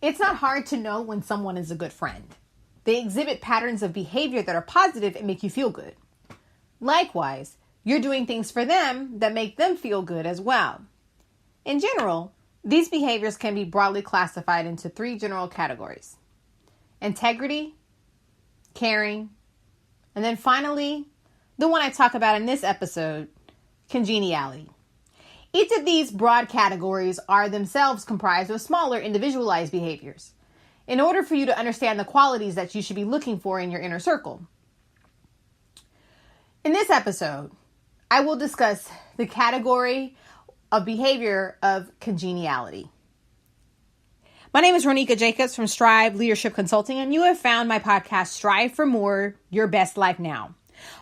It's not hard to know when someone is a good friend. They exhibit patterns of behavior that are positive and make you feel good. Likewise, you're doing things for them that make them feel good as well. In general, these behaviors can be broadly classified into 3 general categories: integrity, caring, and then finally, the one I talk about in this episode, congeniality. Each of these broad categories are themselves comprised of smaller individualized behaviors in order for you to understand the qualities that you should be looking for in your inner circle. In this episode, I will discuss the category of behavior of congeniality. My name is Ronika Jacobs from Strive Leadership Consulting, and you have found my podcast, Strive for More, Your Best Life Now.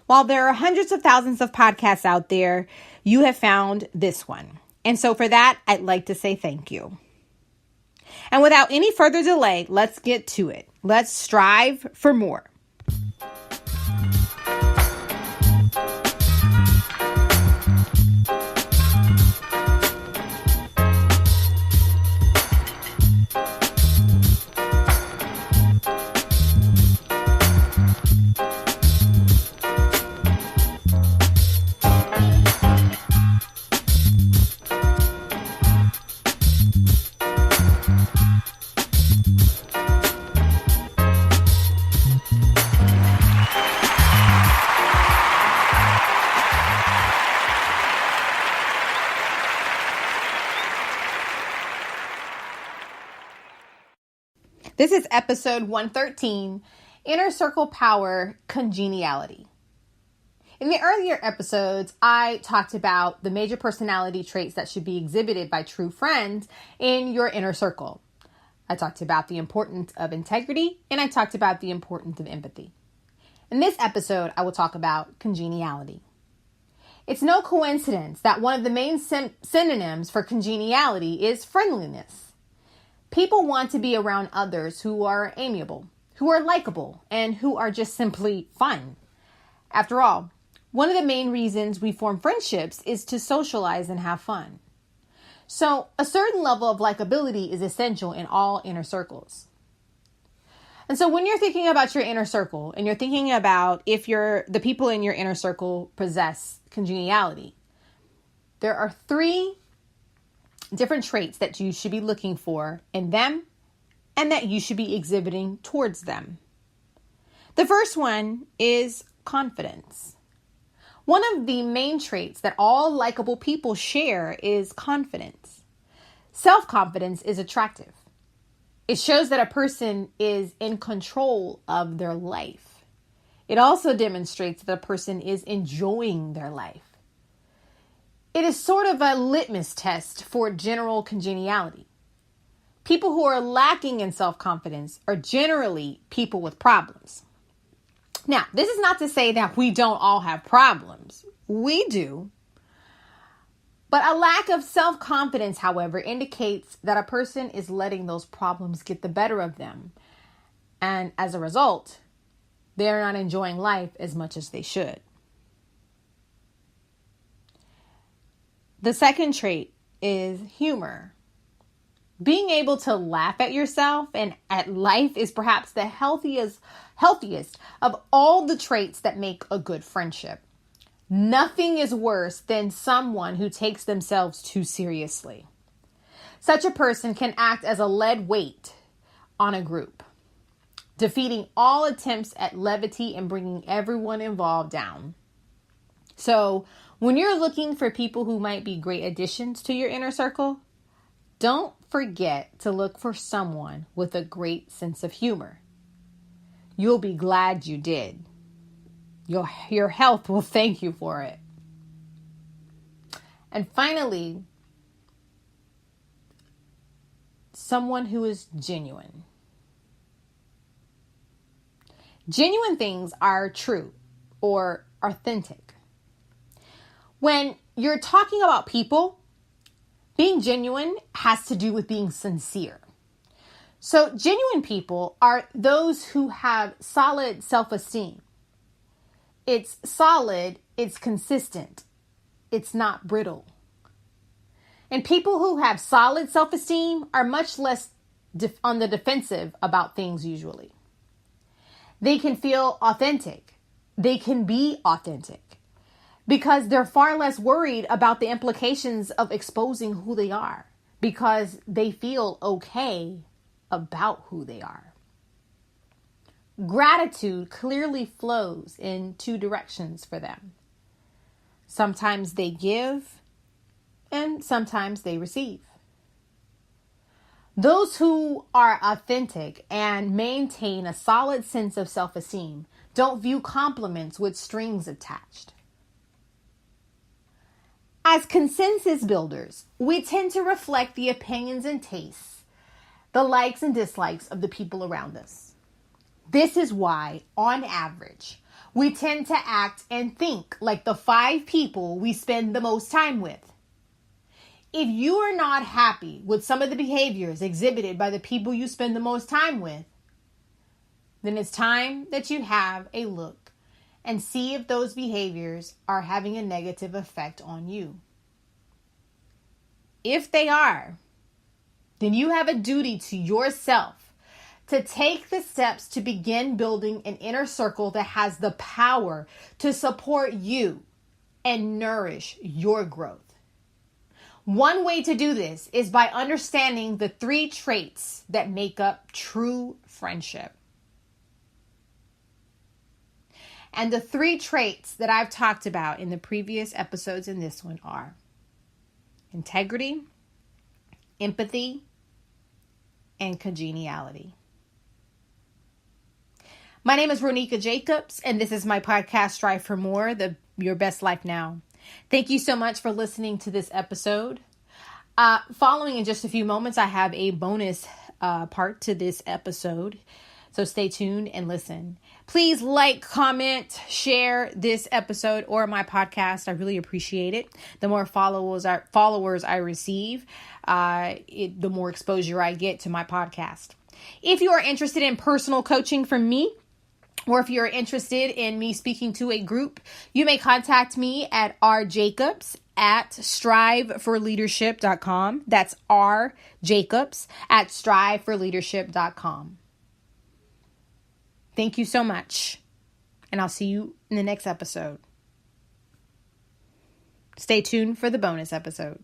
While there are hundreds of thousands of podcasts out there, you have found this one. And so for that, I'd like to say thank you. And without any further delay, let's get to it. Let's strive for more. This is episode 113, Inner Circle Power, Congeniality. In the earlier episodes, I talked about the major personality traits that should be exhibited by true friends in your inner circle. I talked about the importance of integrity, and I talked about the importance of empathy. In this episode, I will talk about congeniality. It's no coincidence that one of the main synonyms for congeniality is friendliness. People want to be around others who are amiable, who are likable, and who are just simply fun. After all, one of the main reasons we form friendships is to socialize and have fun. So a certain level of likability is essential in all inner circles. And so when you're thinking about your inner circle and you're thinking about if the people in your inner circle possess congeniality, there are 3 different traits that you should be looking for in them and that you should be exhibiting towards them. The first one is confidence. One of the main traits that all likable people share is confidence. Self-confidence is attractive. It shows that a person is in control of their life. It also demonstrates that a person is enjoying their life. It is sort of a litmus test for general congeniality. People who are lacking in self-confidence are generally people with problems. Now, this is not to say that we don't all have problems. We do. But a lack of self-confidence, however, indicates that a person is letting those problems get the better of them. And as a result, they're not enjoying life as much as they should. The second trait is humor. Being able to laugh at yourself and at life is perhaps the healthiest of all the traits that make a good friendship. Nothing is worse than someone who takes themselves too seriously. Such a person can act as a lead weight on a group, defeating all attempts at levity and bringing everyone involved down. So, when you're looking for people who might be great additions to your inner circle, don't forget to look for someone with a great sense of humor. You'll be glad you did. Your health will thank you for it. And finally, someone who is genuine. Genuine things are true or authentic. When you're talking about people, being genuine has to do with being sincere. So genuine people are those who have solid self-esteem. It's solid, it's consistent, it's not brittle. And people who have solid self-esteem are much less on the defensive about things usually. They can feel authentic. They can be authentic because they're far less worried about the implications of exposing who they are because they feel okay about who they are. Gratitude clearly flows in two directions for them. Sometimes they give and sometimes they receive. Those who are authentic and maintain a solid sense of self-esteem don't view compliments with strings attached. As consensus builders, we tend to reflect the opinions and tastes, the likes and dislikes of the people around us. This is why, on average, we tend to act and think like the 5 people we spend the most time with. If you are not happy with some of the behaviors exhibited by the people you spend the most time with, then it's time that you have a look and see if those behaviors are having a negative effect on you. If they are, then you have a duty to yourself to take the steps to begin building an inner circle that has the power to support you and nourish your growth. One way to do this is by understanding the 3 traits that make up true friendship. And the 3 traits that I've talked about in the previous episodes in this one are integrity, empathy, and congeniality. My name is Ronika Jacobs, and this is my podcast, Strive for More, Your Best Life Now. Thank you so much for listening to this episode. Following in just a few moments, I have a bonus part to this episode. So stay tuned and listen. Please like, comment, share this episode or my podcast. I really appreciate it. The more followers I receive, the more exposure I get to my podcast. If you are interested in personal coaching from me, or if you're interested in me speaking to a group, you may contact me at rjacobs@striveforleadership.com. That's rjacobs@striveforleadership.com. Thank you so much, and I'll see you in the next episode. Stay tuned for the bonus episode.